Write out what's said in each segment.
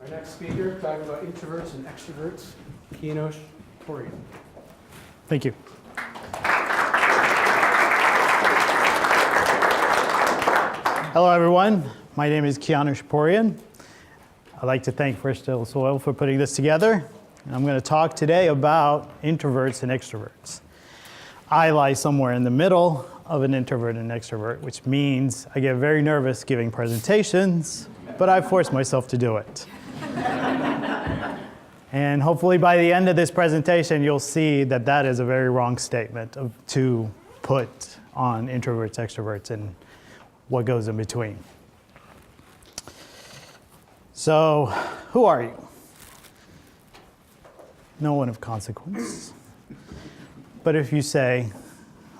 Our next speaker, talking about introverts and extroverts, Kianosh, Pourian. Thank you. Hello, everyone. My name is Kianosh Pourian. I'd like to thank First Cielo for putting this together. And I'm going to talk today about introverts and extroverts. I lie somewhere in the middle of an introvert and extrovert, which means I get very nervous giving presentations, but I force myself to do it. And hopefully by the end of this presentation, you'll see that that is a very wrong statement to put on introverts, extroverts, and what goes in between. So, who are you? No one of consequence. But if you say,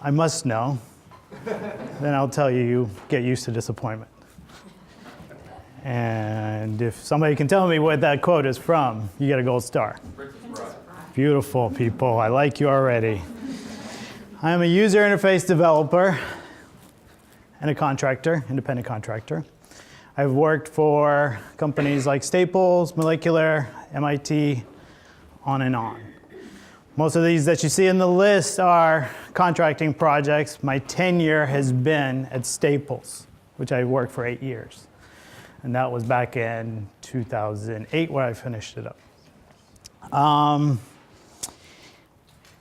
I must know, then I'll tell you, get used to disappointment. And if somebody can tell me what that quote is from, you get a gold star. Beautiful people, I like you already. I am a user interface developer and a contractor, independent contractor. I've worked for companies like Staples, Molecular, MIT, on and on. Most of these that you see in the list are contracting projects. My tenure has been at Staples, which I worked for 8 years. And that was back in 2008 where I finished it up.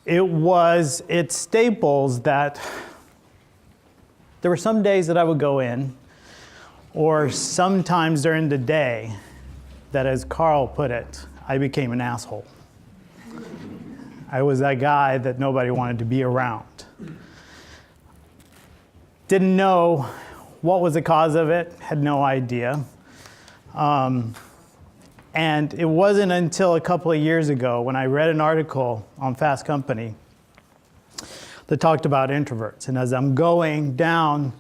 It was at Staples that there were some days that I would go in, or sometimes during the day, that as Carl put it, I became an asshole. I was that guy that nobody wanted to be around. Didn't know what was the cause of it, had no idea. And it wasn't until a couple of years ago when I read an article on Fast Company that talked about introverts. And as I'm going down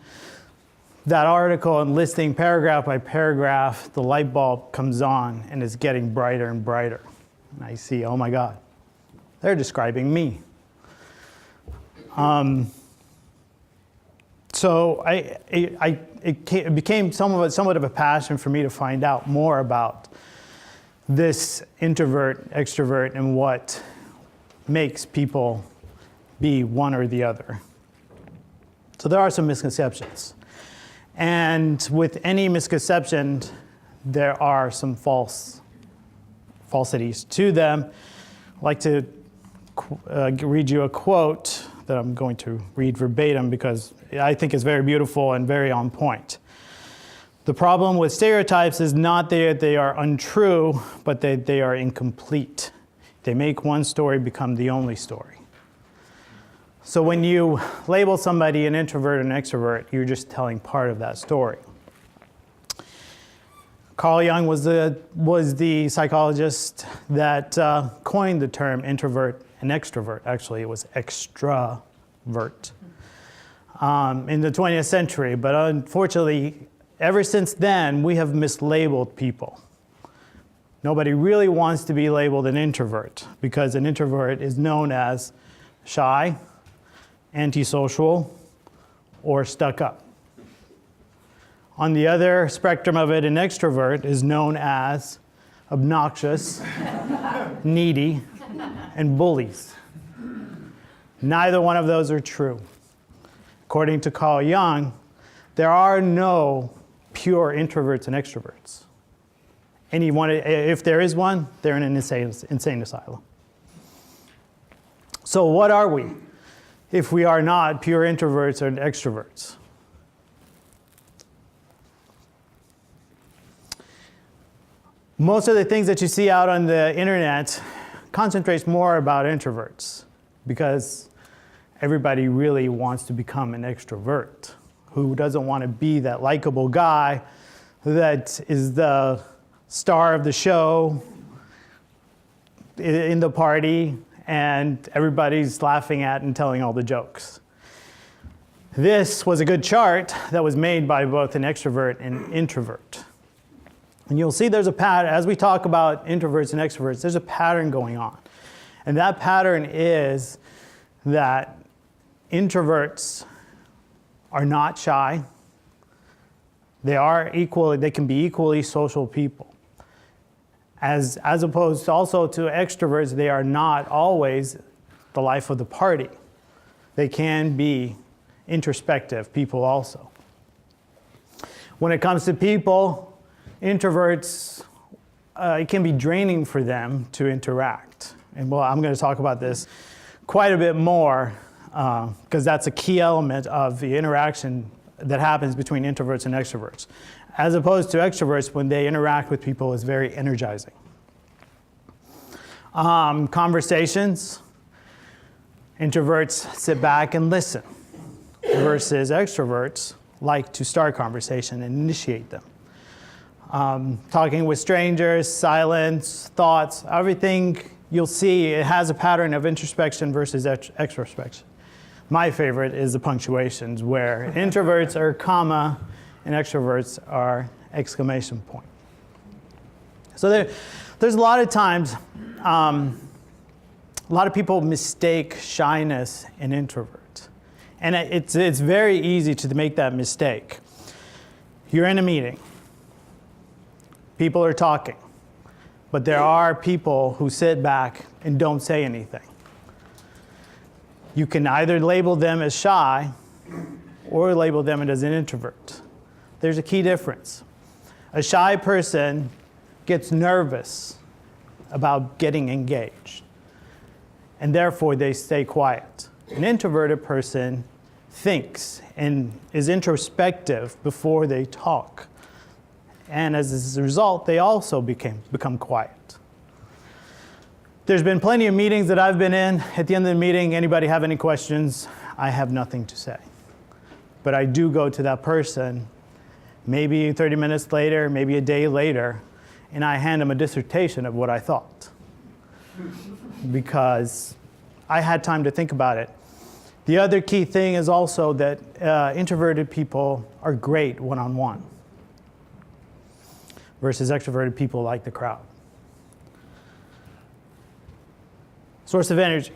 that article and listing paragraph by paragraph, the light bulb comes on and it's getting brighter and brighter. And I see, oh my God, they're describing me. So it became somewhat of a passion for me to find out more about this introvert, extrovert, and what makes people be one or the other. So there are some misconceptions. And with any misconception, there are some falsities to them. I'd like to read you a quote that I'm going to read verbatim because I think it's very beautiful and very on point. The problem with stereotypes is not that they are untrue, but that they are incomplete. They make one story become the only story. So when you label somebody an introvert and extrovert, you're just telling part of that story. Carl Jung was the psychologist that coined the term introvert and extrovert. Actually, it was extrovert in the 20th century. But unfortunately, ever since then, we have mislabeled people. Nobody really wants to be labeled an introvert because an introvert is known as shy, antisocial, or stuck up. On the other spectrum of it, an extrovert is known as obnoxious, needy, and bullies. Neither one of those are true. According to Carl Jung, there are no pure introverts and extroverts. If there is one, they're in an insane asylum. So what are we if we are not pure introverts or extroverts? Most of the things that you see out on the internet concentrates more about introverts because everybody really wants to become an extrovert. Who doesn't want to be that likable guy that is the star of the show in the party and everybody's laughing at and telling all the jokes. This was a good chart that was made by both an extrovert and introvert. And you'll see there's a pattern, as we talk about introverts and extroverts, there's a pattern going on. And that pattern is that introverts are not shy. They can be equally social people. As opposed to also to extroverts, they are not always the life of the party. They can be introspective people also. When it comes to people, introverts, it can be draining for them to interact. And well, I'm going to talk about this quite a bit more because that's a key element of the interaction that happens between introverts and extroverts. As opposed to extroverts, when they interact with people, is very energizing. Conversations, introverts sit back and listen, versus extroverts like to start conversation and initiate them. Talking with strangers, silence, thoughts, everything you'll see, it has a pattern of introspection versus extrospection. My favorite is the punctuations, where introverts are comma and extroverts are exclamation point. So there's a lot of times, a lot of people mistake shyness and introvert. And it's very easy to make that mistake. You're in a meeting. People are talking. But there are people who sit back and don't say anything. You can either label them as shy or label them as an introvert. There's a key difference. A shy person gets nervous about getting engaged, and therefore they stay quiet. An introverted person thinks and is introspective before they talk. And as a result, they also become quiet. There's been plenty of meetings that I've been in. At the end of the meeting, anybody have any questions? I have nothing to say. But I do go to that person, maybe 30 minutes later, maybe a day later, and I hand them a dissertation of what I thought. Because I had time to think about it. The other key thing is also that introverted people are great one-on-one versus extroverted people like the crowd. Source of energy.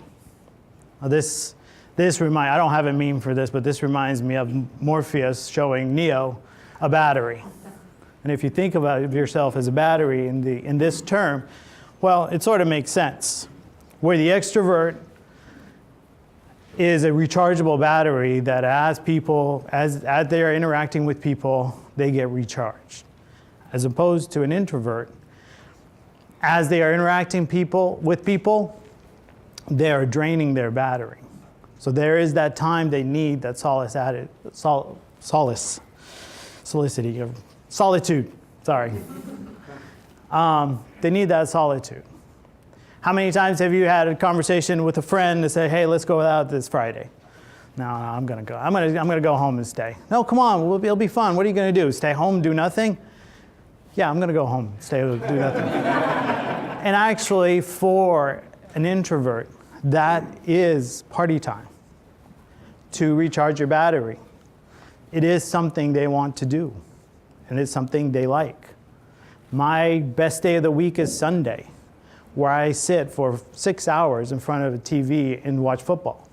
Now I don't have a meme for this, but this reminds me of Morpheus showing Neo a battery. And if you think about yourself as a battery in this term, well, it sort of makes sense. Where the extrovert is a rechargeable battery that as they are interacting with people, they get recharged. As opposed to an introvert, as they are interacting with people, they are draining their battery. So there is that time they need that solitude, sorry. They need that solitude. How many times have you had a conversation with a friend and say, hey, let's go out this Friday? No, I'm gonna go. I'm gonna go home and stay. No, come on, it'll be fun. What are you gonna do? Stay home, do nothing? Yeah, I'm gonna go home, stay, do nothing. And actually, for an introvert, that is party time. To recharge your battery. It is something they want to do. And it's something they like. My best day of the week is Sunday, where I sit for 6 hours in front of a TV and watch football.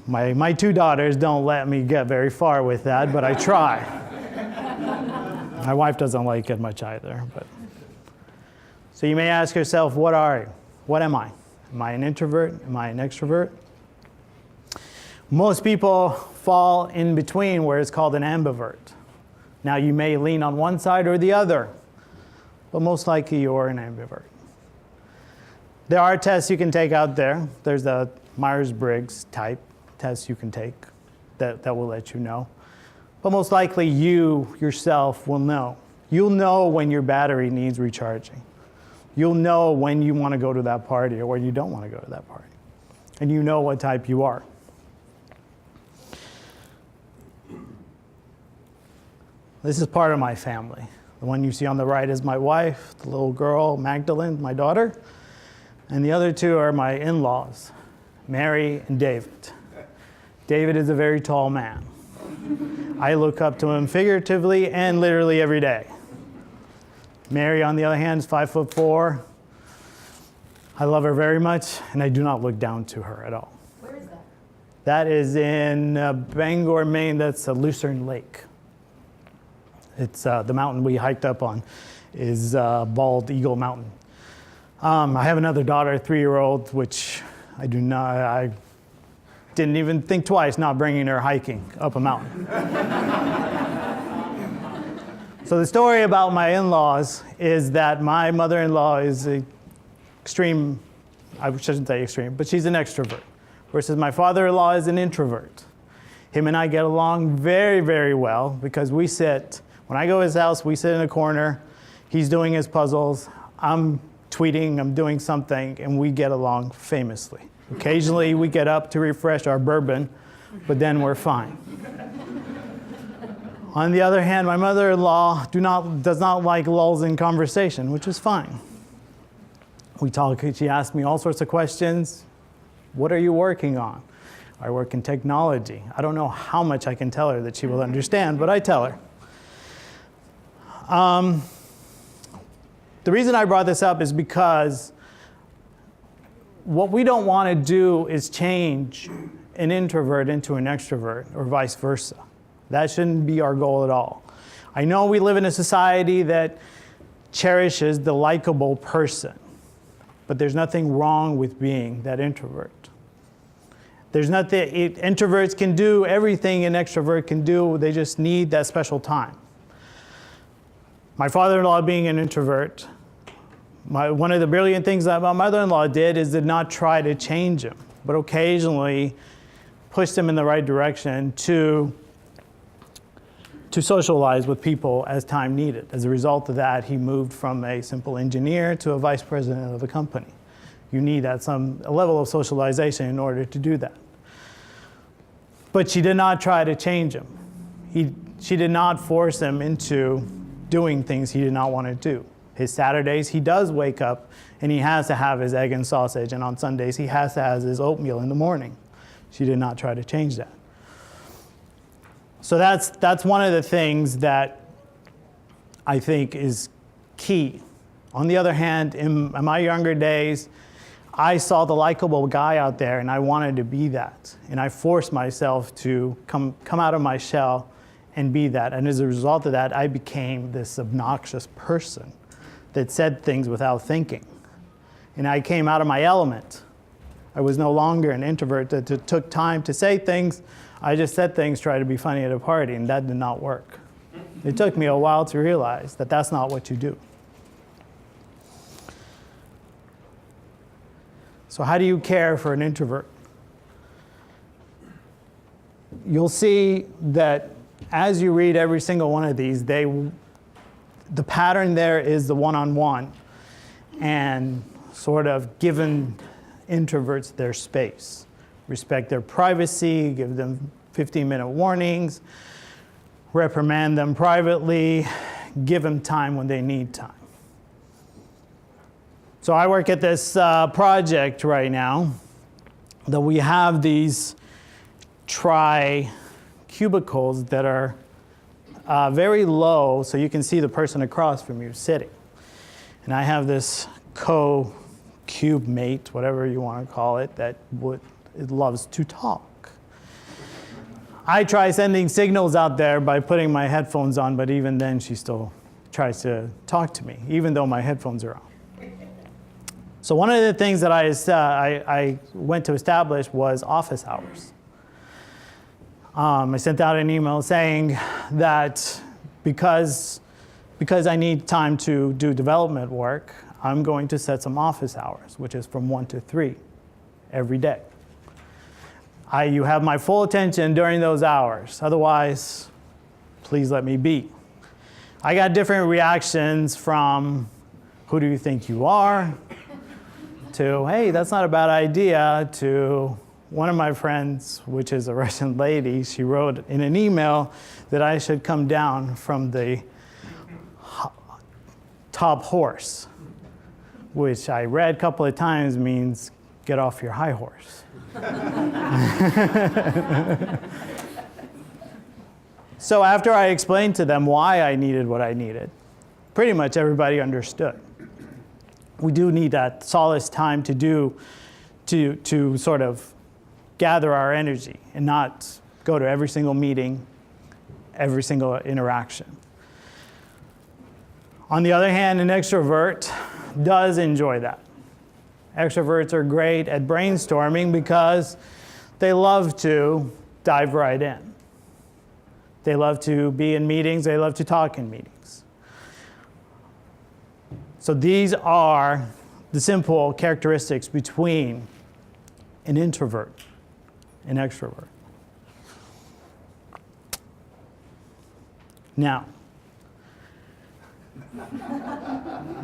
My two daughters don't let me get very far with that, but I try. My wife doesn't like it much either. So you may ask yourself, what are you? What am I? Am I an introvert? Am I an extrovert? Most people fall in between where it's called an ambivert. Now you may lean on one side or the other, but most likely you're an ambivert. There are tests you can take out there. There's a Myers-Briggs type test you can take that will let you know. But most likely you yourself will know. You'll know when your battery needs recharging. You'll know when you want to go to that party or when you don't want to go to that party. And you know what type you are. This is part of my family. The one you see on the right is my wife, the little girl, Magdalene, my daughter. And the other two are my in-laws, Mary and David. David is a very tall man. I look up to him figuratively and literally every day. Mary, on the other hand, is 5'4". I love her very much, and I do not look down to her at all. Where is that? That is in Bangor, Maine. That's a Lucerne Lake. It's the mountain we hiked up on is Bald Eagle Mountain. I have another daughter, a 3-year-old, which I didn't even think twice not bringing her hiking up a mountain. So the story about my in-laws is that my mother-in-law is extreme, I shouldn't say extreme, but she's an extrovert, versus my father-in-law is an introvert. Him and I get along very, very well because we sit, when I go to his house, we sit in a corner, he's doing his puzzles, I'm tweeting, I'm doing something, and we get along famously. Occasionally we get up to refresh our bourbon, but then we're fine. On the other hand, my mother-in-law does not like lulls in conversation, which is fine. We talk, she asks me all sorts of questions. What are you working on? I work in technology. I don't know how much I can tell her that she will understand, but I tell her. The reason I brought this up is because what we don't want to do is change an introvert into an extrovert or vice versa. That shouldn't be our goal at all. I know we live in a society that cherishes the likable person, but there's nothing wrong with being that introvert. Introverts can do everything an extrovert can do, they just need that special time. My father-in-law being an introvert, one of the brilliant things that my mother-in-law did not try to change him, but occasionally pushed him in the right direction to socialize with people as time needed. As a result of that, he moved from a simple engineer to a vice president of a company. You need a level of socialization in order to do that. But she did not try to change him. She did not force him into doing things he did not want to do. His Saturdays, he does wake up and he has to have his egg and sausage, and on Sundays, he has to have his oatmeal in the morning. She did not try to change that. So that's one of the things that I think is key. On the other hand, in my younger days, I saw the likable guy out there and I wanted to be that. And I forced myself to come out of my shell and be that. And as a result of that, I became this obnoxious person that said things without thinking. And I came out of my element. I was no longer an introvert that took time to say things. I just said things, tried to be funny at a party, and that did not work. It took me a while to realize that that's not what you do. So how do you care for an introvert? You'll see that as you read every single one of these, the pattern there is the one-on-one and sort of giving introverts their space. Respect their privacy, give them 15-minute warnings, reprimand them privately, give them time when they need time. So I work at this project right now that we have these cubicles that are very low so you can see the person across from you sitting. And I have this cube mate, whatever you want to call it, that it loves to talk. I try sending signals out there by putting my headphones on, but even then she still tries to talk to me, even though my headphones are on. So one of the things that I went to establish was office hours. I sent out an email saying that because I need time to do development work, I'm going to set some office hours, which is from 1 to 3 every day. You have my full attention during those hours. Otherwise, please let me be. I got different reactions from, who do you think you are? To, hey, that's not a bad idea, to one of my friends, which is a Russian lady, she wrote in an email that I should come down from the top horse, which I read a couple of times means get off your high horse. So after I explained to them why I needed what I needed, pretty much everybody understood. We do need that solace time to sort of gather our energy and not go to every single meeting, every single interaction. On the other hand, an extrovert does enjoy that. Extroverts are great at brainstorming because they love to dive right in. They love to be in meetings, they love to talk in meetings. So these are the simple characteristics between an introvert and extrovert. Now,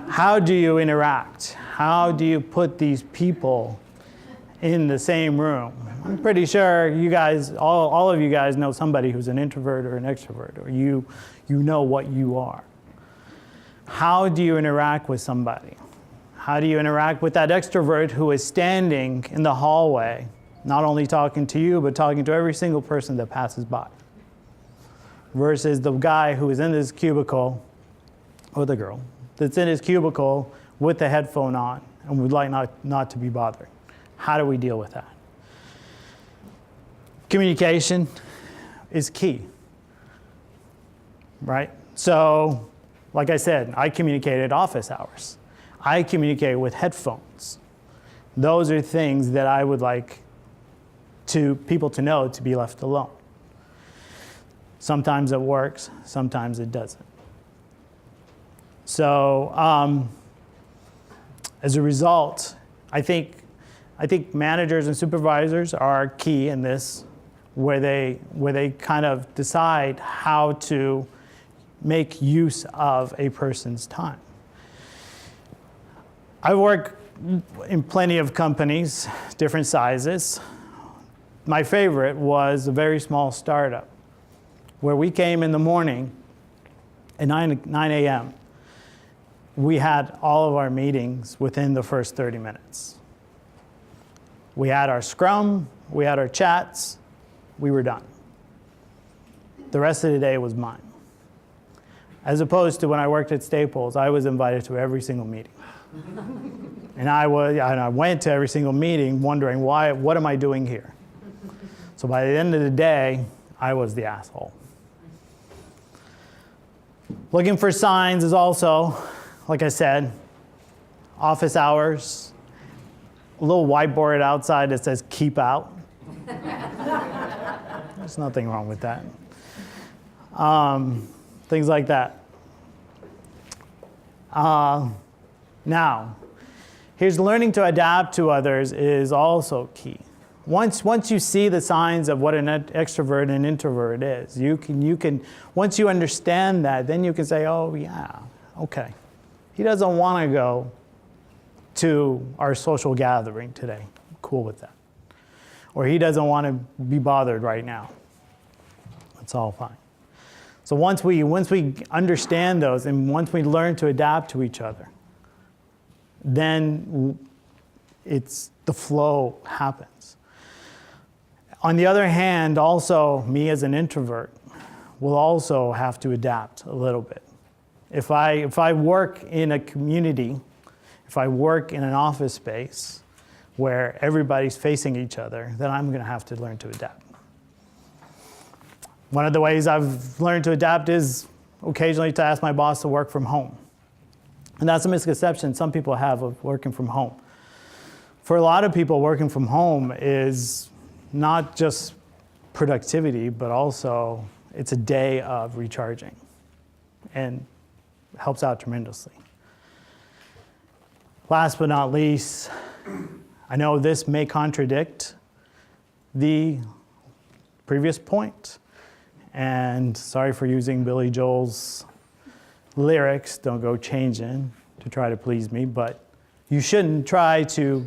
how do you interact? How do you put these people in the same room? I'm pretty sure you guys, all of you guys know somebody who's an introvert or an extrovert, or you know what you are. How do you interact with somebody? How do you interact with that extrovert who is standing in the hallway, not only talking to you, but talking to every single person that passes by? Versus the guy who is in his cubicle, or the girl, that's in his cubicle with the headphone on and would like not to be bothered. How do we deal with that? Communication is key, right? So, like I said, I communicate at office hours. I communicate with headphones. Those are things that I would like people to know to be left alone. Sometimes it works, sometimes it doesn't. So, as a result, I think managers and supervisors are key in this, where they kind of decide how to make use of a person's time. I've worked in plenty of companies, different sizes. My favorite was a very small startup, where we came in the morning at 9 a.m. We had all of our meetings within the first 30 minutes. We had our scrum, we had our chats, we were done. The rest of the day was mine. As opposed to when I worked at Staples, I was invited to every single meeting. And I went to every single meeting wondering, what am I doing here? So by the end of the day, I was the asshole. Looking for signs is also, like I said, office hours, a little whiteboard outside that says keep out. There's nothing wrong with that. Things like that. Now, here's learning to adapt to others is also key. Once you see the signs of what an extrovert and an introvert is, you can once you understand that, then you can say, oh yeah, okay. He doesn't want to go to our social gathering today. I'm cool with that. Or he doesn't want to be bothered right now. It's all fine. So once we understand those and once we learn to adapt to each other, then the flow happens. On the other hand, also, me as an introvert will also have to adapt a little bit. If I work in a community, if I work in an office space where everybody's facing each other, then I'm going to have to learn to adapt. One of the ways I've learned to adapt is occasionally to ask my boss to work from home. And that's a misconception some people have of working from home. For a lot of people, working from home is not just productivity, but also it's a day of recharging and helps out tremendously. Last but not least, I know this may contradict the previous point, and sorry for using Billy Joel's lyrics, don't go changing to try to please me, but you shouldn't try to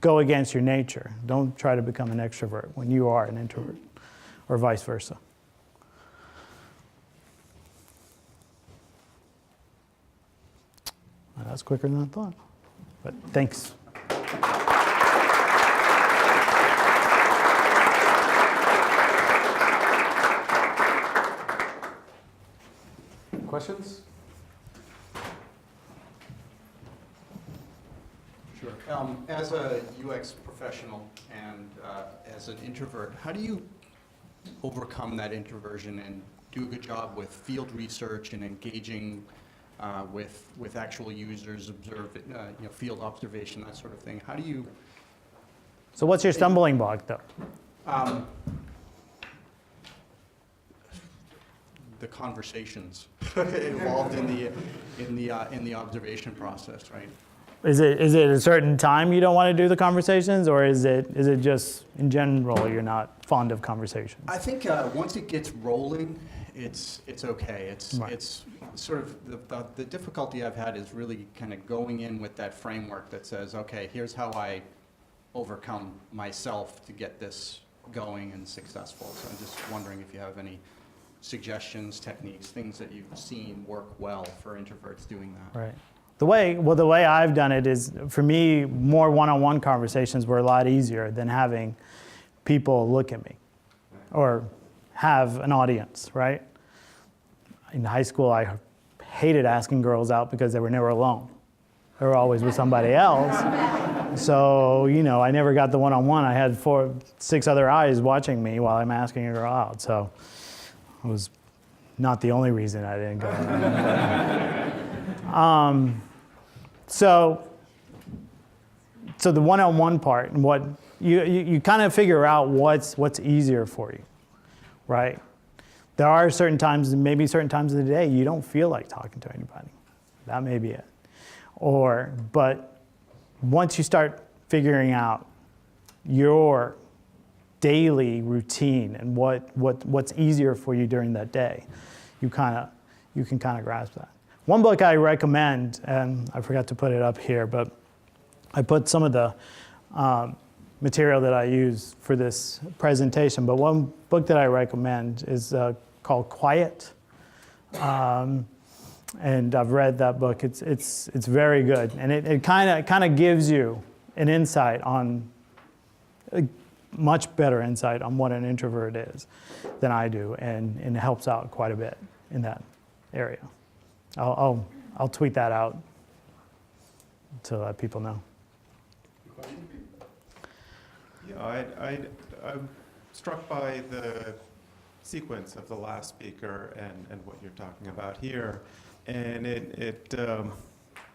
go against your nature. Don't try to become an extrovert when you are an introvert, or vice versa. Well, that's quicker than I thought, but thanks. Questions? Sure. As a UX professional and as an introvert, how do you overcome that introversion and do a good job with field research and engaging with actual users, field observation, that sort of thing. How do you? So what's your stumbling block, though? The conversations involved in the observation process, right? Is it a certain time you don't want to do the conversations, or is it just in general you're not fond of conversations? I think once it gets rolling, it's okay. It's sort of the difficulty I've had is really kind of going in with that framework that says, okay, here's how I overcome myself to get this going and successful. So I'm just wondering if you have any suggestions, techniques, things that you've seen work well for introverts doing that. Right. The way I've done it is, for me, more one-on-one conversations were a lot easier than having people look at me or have an audience, right? In high school, I hated asking girls out because they were never alone. They were always with somebody else. So, I never got the one-on-one. I had 6 other eyes watching me while I'm asking a girl out. So it was not the only reason I didn't go. So the one-on-one part, and what you kind of figure out what's easier for you, right? There are maybe certain times of the day you don't feel like talking to anybody. That may be it. But once you start figuring out your daily routine and what's easier for you during that day, you can kind of grasp that. One book I recommend, and I forgot to put it up here, but I put some of the material that I use for this presentation, but one book that I recommend is called Quiet. And I've read that book. It's very good, and it kind of gives you an insight on a much better insight on what an introvert is than I do, and it helps out quite a bit in that area. I'll tweet that out to let people know. Yeah, I'm struck by the sequence of the last speaker and what you're talking about here. And it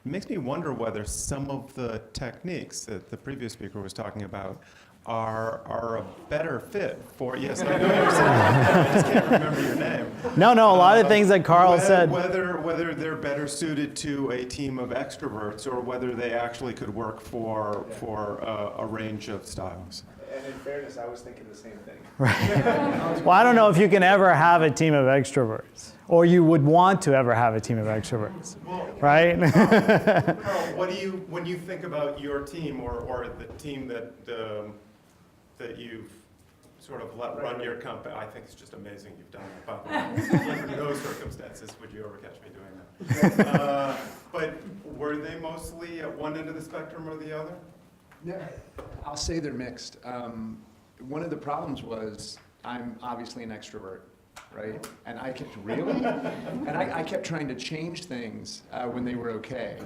makes me wonder whether some of the techniques that the previous speaker was talking about are a better fit for, yes, I know you're saying that, I just can't remember your name. No, a lot of things that Carl said. Whether they're better suited to a team of extroverts or whether they actually could work for a range of styles. And in fairness, I was thinking the same thing. Right. Well, I don't know if you can ever have a team of extroverts, or you would want to ever have a team of extroverts, right? Carl, when you think about your team or the team that you've sort of let run your company, I think it's just amazing you've done it, by the way. Under those circumstances, would you ever catch me doing that? But were they mostly at one end of the spectrum or the other? Yeah, I'll say they're mixed. One of the problems was I'm obviously an extrovert, right? And I kept I kept trying to change things when they were okay.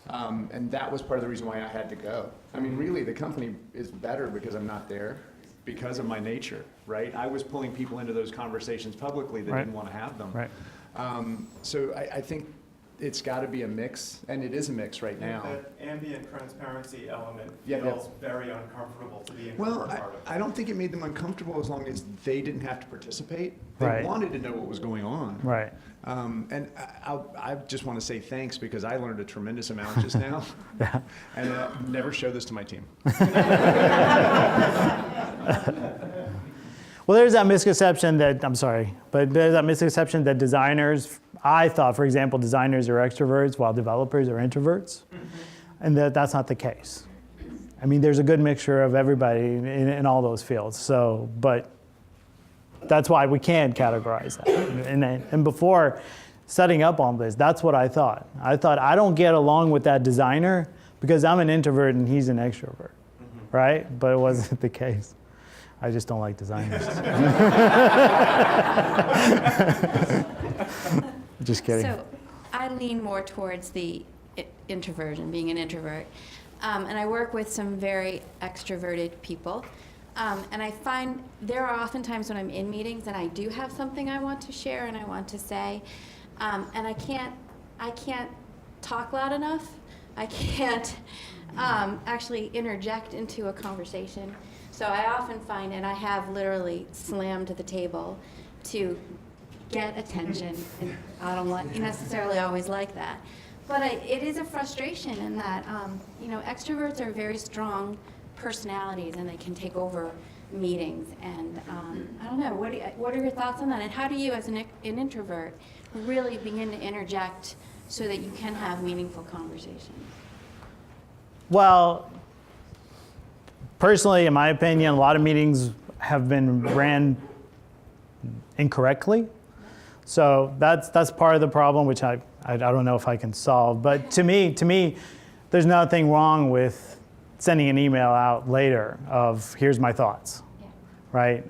And that was part of the reason why I had to go. I mean, really, the company is better because I'm not there, because of my nature, right? I was pulling people into those conversations publicly that didn't want to have them. Right. So I think it's got to be a mix, and it is a mix right now. That ambient transparency element feels very uncomfortable to be in Well, part of. I don't think it made them uncomfortable as long as they didn't have to participate. They Right. wanted to know what was going on. Right. And I just want to say thanks because I learned a tremendous amount just now. Yeah. And never show this to my team. Well, there's that misconception that, I'm sorry, but there's that misconception that designers, I thought, for example, designers are extroverts while developers are introverts. And that's not the case. I mean, there's a good mixture of everybody in all those fields. So, but that's why we can categorize that. And before setting up on this, that's what I thought. I thought, I don't get along with that designer because I'm an introvert and he's an extrovert, right? But it wasn't the case. I just don't like designers. Just kidding. So I lean more towards the introversion, being an introvert. And I work with some very extroverted people. And I find there are often times when I'm in meetings and I do have something I want to share and I want to say. And I can't I can't talk loud enough. I can't actually interject into a conversation. So I often find, and I have literally slammed the table to get attention, and I don't necessarily always like that. But it is a frustration in that, extroverts are very strong personalities, and they can take over meetings. And I don't know, what are your thoughts on that? And how do you, as an introvert, really begin to interject so that you can have meaningful conversations? Well, personally, in my opinion, a lot of meetings have been ran incorrectly. So that's part of the problem, which I don't know if I can solve. But to me, there's nothing wrong with sending an email out later of here's my thoughts, right?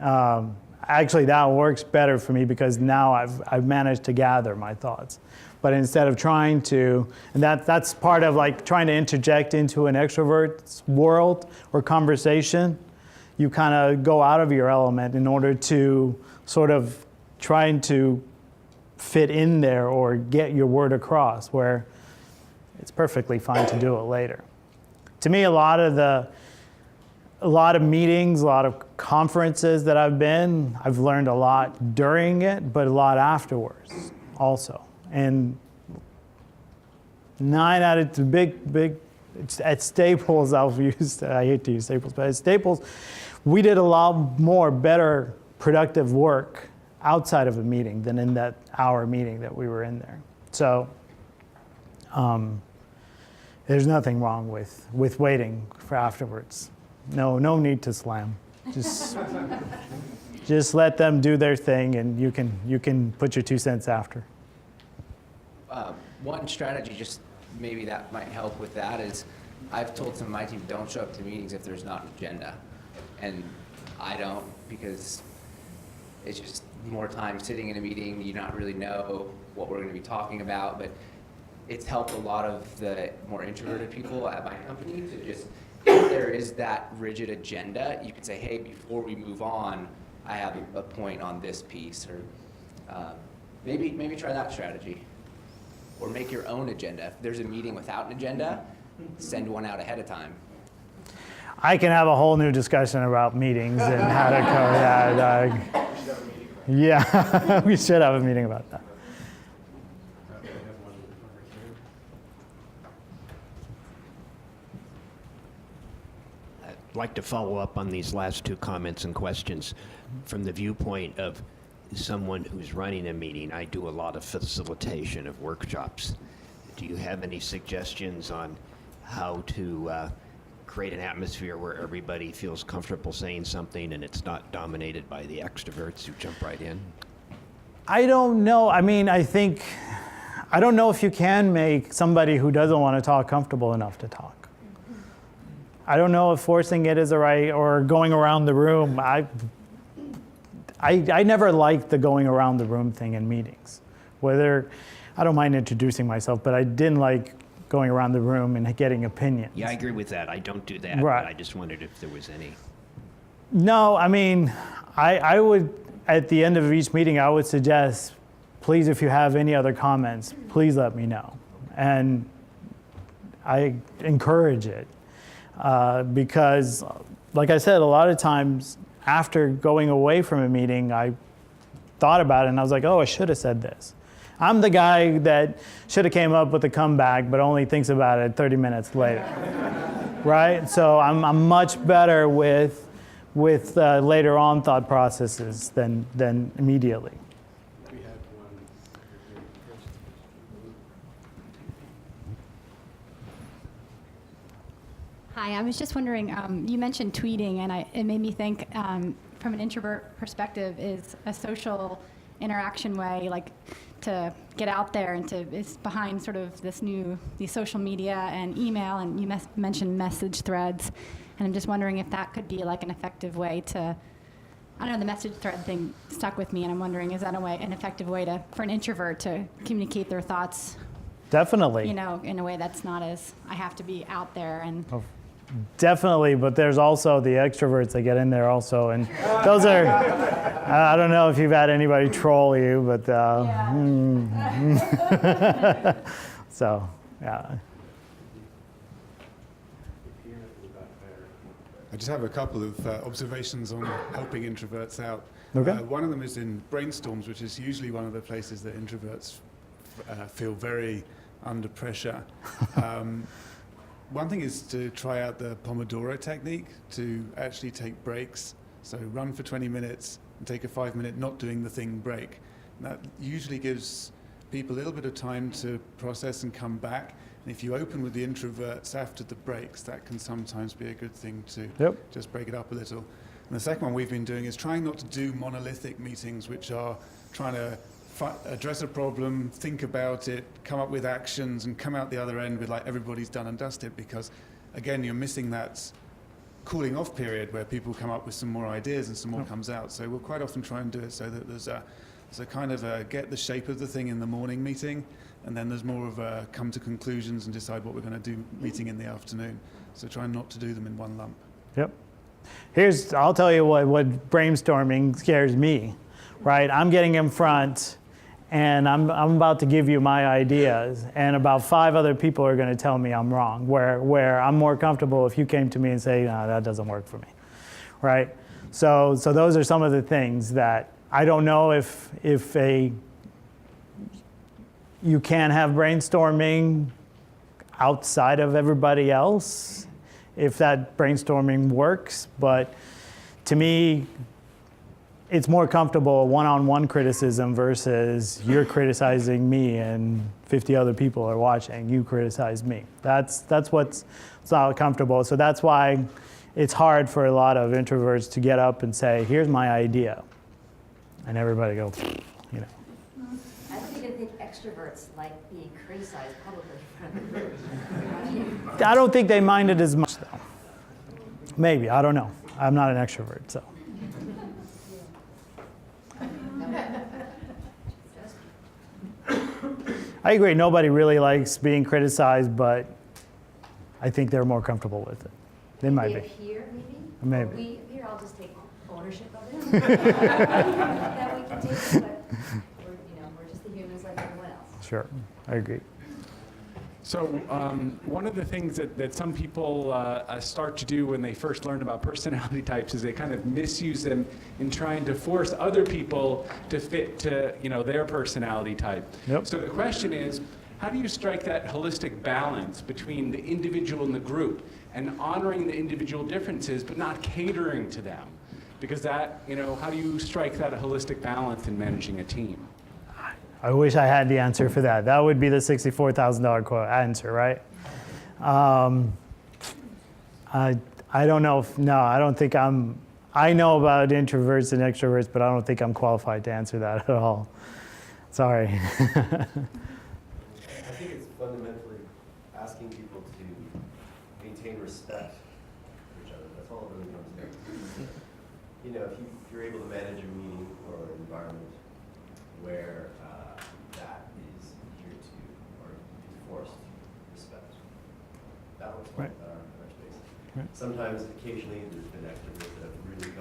Actually, that works better for me because now I've managed to gather my thoughts. But instead of trying to, and that's part of like trying to interject into an extrovert's world or conversation, you kind of go out of your element in order to sort of trying to fit in there or get your word across, where it's perfectly fine to do it later. To me, a lot of meetings, a lot of conferences that I've learned a lot during it, but a lot afterwards also. And 9 out of 10 at Staples, I hate to use Staples, but at Staples, we did a lot more better productive work outside of a meeting than in that hour meeting that we were in there. So there's nothing wrong with waiting for afterwards. No need to slam. Just let them do their thing, and you can put your 2 cents after. One strategy, just maybe that might help with that, is I've told some of my team, don't show up to meetings if there's not an agenda. And I don't, because it's just more time sitting in a meeting, you not really know what we're going to be talking about. But it's helped a lot of the more introverted people at my company to just, if there is that rigid agenda, you can say, hey, before we move on, I have a point on this piece, or maybe try that strategy. Or make your own agenda. If there's a meeting without an agenda, send one out ahead of time. I can have a whole new discussion about meetings and how to cover that. Yeah, we should have a meeting about that. I'd like to follow up on these last 2 comments and questions from the viewpoint of someone who's running a meeting. I do a lot of facilitation of workshops. Do you have any suggestions on how to create an atmosphere where everybody feels comfortable saying something and it's not dominated by the extroverts who jump right in? I don't know. I mean, I don't know if you can make somebody who doesn't want to talk comfortable enough to talk. I don't know if forcing it is right or going around the room. I never liked the going around the room thing in meetings. I don't mind introducing myself, but I didn't like going around the room and getting opinions. Yeah, I agree with that. I don't do that, right. But I just wondered if there was any. No, I mean, I would, at the end of each meeting, I would suggest, please, if you have any other comments, please let me know. And I encourage it because, like I said, a lot of times, after going away from a meeting, I thought about it and I was like, oh, I should have said this. I'm the guy that should have came up with a comeback, but only thinks about it 30 minutes later, right? So I'm much better with later on thought processes than immediately. We had one. Hi, I was just wondering, you mentioned tweeting, and it made me think, from an introvert perspective, is a social interaction way, like to get out there and it's behind sort of these social media and email, and you mentioned message threads, and I'm just wondering if that could be like an effective way to, I don't know, the message thread thing stuck with me, and I'm wondering, is that an effective way for an introvert to communicate their thoughts? Definitely. In a way that's not as, I have to be out there and. Definitely, but there's also the extroverts that get in there also, and those are, I don't know if you've had anybody troll you, but, so, yeah. I just have a couple of observations on helping introverts out. Okay. One of them is in brainstorms, which is usually one of the places that introverts feel very under pressure. One thing is to try out the Pomodoro technique, to actually take breaks. So run for 20 minutes and take a 5-minute not doing the thing break. And that usually gives people a little bit of time to process and come back. And if you open with the introverts after the breaks, that can sometimes be a good thing to just break it up a little. And the second one we've been doing is trying not to do monolithic meetings, which are trying to address a problem, think about it, come up with actions, and come out the other end with like everybody's done and dusted, because again, you're missing that cooling off period where people come up with some more ideas and some more comes out. So we'll quite often try and do it so that there's a kind of a get the shape of the thing in the morning meeting, and then there's more of a come to conclusions and decide what we're going to do meeting in the afternoon. So try not to do them in one lump. Yep. I'll tell you what brainstorming scares me, right? I'm getting in front and I'm about to give you my ideas, and about 5 other people are going to tell me I'm wrong, where I'm more comfortable if you came to me and say, no, that doesn't work for me, right? So those are some of the things that I don't know if you can have brainstorming outside of everybody else, if that brainstorming works, but to me, it's more comfortable one-on-one criticism versus you're criticizing me and 50 other people are watching, you criticize me. That's what's not comfortable. So that's why it's hard for a lot of introverts to get up and say, here's my idea. And everybody goes, you know. I don't even think extroverts like being criticized publicly in front of the group. I don't think they mind it as much, though. Maybe, I don't know. I'm not an extrovert, so. I agree, nobody really likes being criticized, but I think they're more comfortable with it. They might be. Here, maybe? Maybe. Here, I'll just take ownership of it. That we can take it, but we're just the humans like everyone else. Sure, I agree. So one of the things that some people start to do when they first learn about personality types is they kind of misuse them in trying to force other people to fit to their personality type. Yep. So the question is, how do you strike that holistic balance between the individual and the group, and honoring the individual differences but not catering to them? Because that, how do you strike that holistic balance in managing a team? I wish I had the answer for that. That would be the $64,000 answer, right? I don't know I don't think I know about introverts and extroverts, but I don't think I'm qualified to answer that at all. Sorry. I think it's fundamentally asking people to maintain respect for each other. That's all it really comes down to. If you're able to manage a meeting or an environment where that is adhered to or enforced respect, that works well with our space. Right. Sometimes, occasionally, there's been extroverts that have really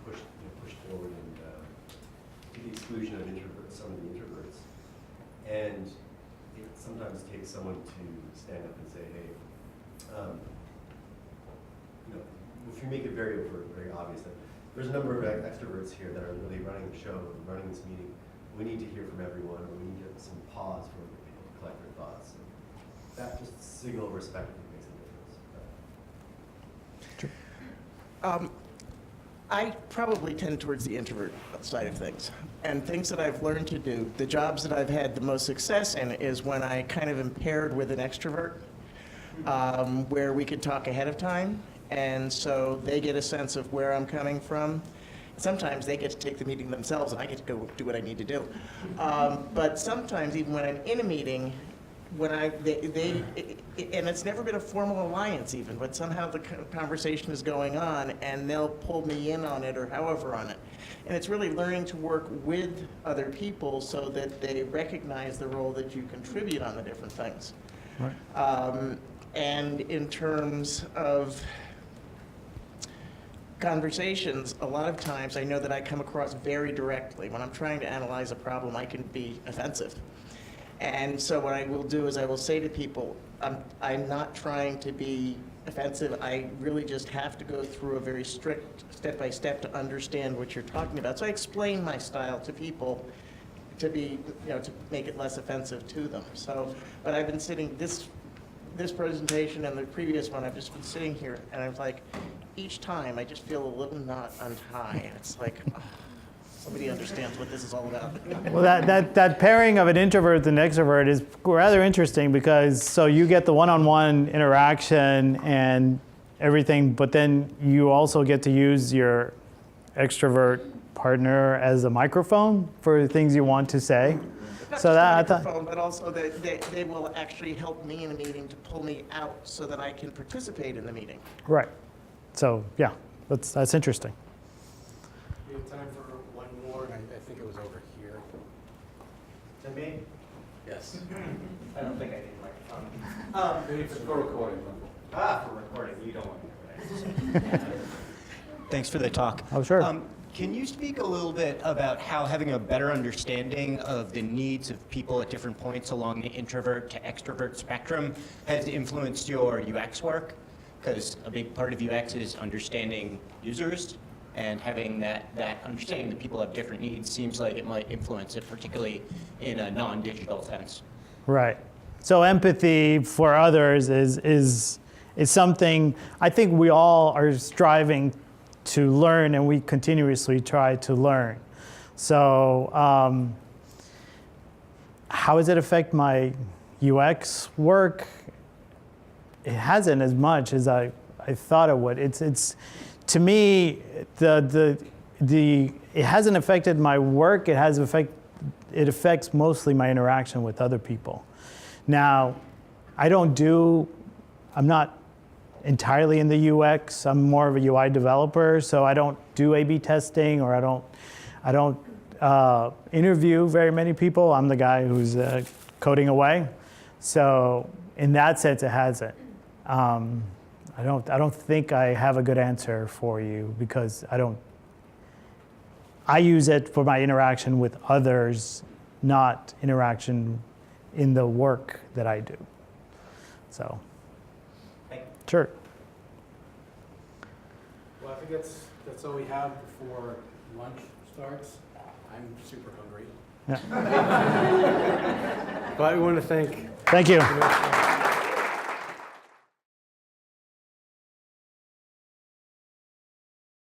pushed forward and to the exclusion of some of the introverts. And it sometimes takes someone to stand up and say, hey, if you make it very overt, very obvious that there's a number of extroverts here that are really running the show, running this meeting, we need to hear from everyone, or we need to get some pause for people to collect their thoughts. And that just signal of respect makes a difference. I probably tend towards the introvert side of things. And things that I've learned to do, the jobs that I've had the most success in is when I kind of am paired with an extrovert, where we could talk ahead of time. And so they get a sense of where I'm coming from. Sometimes they get to take the meeting themselves and I get to go do what I need to do. But sometimes, even when I'm in a meeting, and it's never been a formal alliance even, but somehow the conversation is going on and they'll pull me in on it or however on it. And it's really learning to work with other people so that they recognize the role that you contribute on the different things. Right. And in terms of conversations, a lot of times I know that I come across very directly. When I'm trying to analyze a problem, I can be offensive. And so what I will do is I will say to people, I'm not trying to be offensive. I really just have to go through a very strict step-by-step to understand what you're talking about. So I explain my style to people to be, to make it less offensive to them. So, but I've been sitting, this presentation and the previous one, I've just been sitting here and I was like, each time I just feel a little knot untie. And it's like, oh, somebody understands what this is all about. Well, that pairing of an introvert and an extrovert is rather interesting because so you get the one-on-one interaction and everything, but then you also get to use your extrovert partner as a microphone for things you want to say. Not So just that a I thought, microphone, but also that they will actually help me in a meeting to pull me out so that I can participate in the meeting. right. So yeah, that's interesting. We have time for one more, and I think it was over here. To me? Yes. I don't think I need a microphone. Maybe for recording. For recording, you don't want to. Thanks for the talk. Oh, sure. Can you speak a little bit about how having a better understanding of the needs of people at different points along the introvert to extrovert spectrum has influenced your UX work? Because a big part of UX is understanding users, and having that understanding that people have different needs seems like it might influence it, particularly in a non-digital sense. Right. So empathy for others is something I think we all are striving to learn, and we continuously try to learn. So how does it affect my UX work? It hasn't as much as I thought it would. It's to me it hasn't affected my work. It affects mostly my interaction with other people. Now, I'm not entirely in the UX. I'm more of a UI developer, so I don't do A/B testing, or I don't interview very many people. I'm the guy who's coding away. So in that sense, it hasn't. I don't think I have a good answer for you because I use it for my interaction with others, not interaction in the work that I do. So, sure. Well, I think that's all we have before lunch starts. I'm super hungry. Yeah. But we want to thank Thank you.